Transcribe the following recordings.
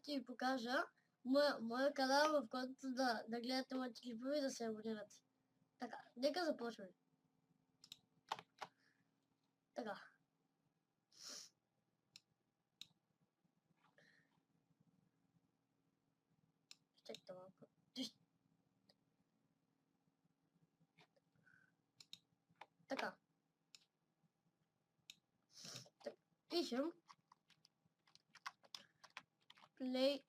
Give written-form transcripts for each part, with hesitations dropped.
ще ви покажа моя канал, в който да гледате моите клипове и да се абонирате. Така, нека започваме. Така. Чакайте малко. Така. Пишем Play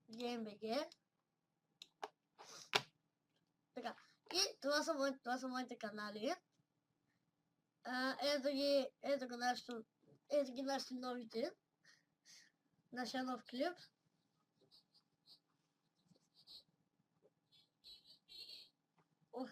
GameBG. Така. И това са моите канали. Ето ги нашите новите. Нашия нов клип. Ох.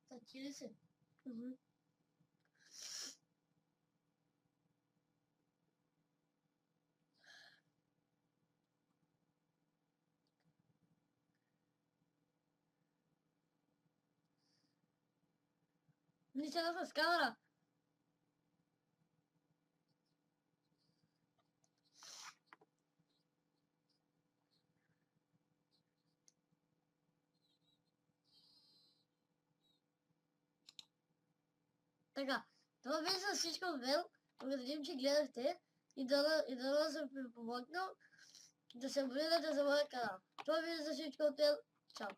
Тачи ли се? Не се с камера. Така, това беше за всичко от мен. Благодарим, че гледахте и да съм ви помогнал да се абонирате за моя канал. Това беше за всичко от мен. Чао!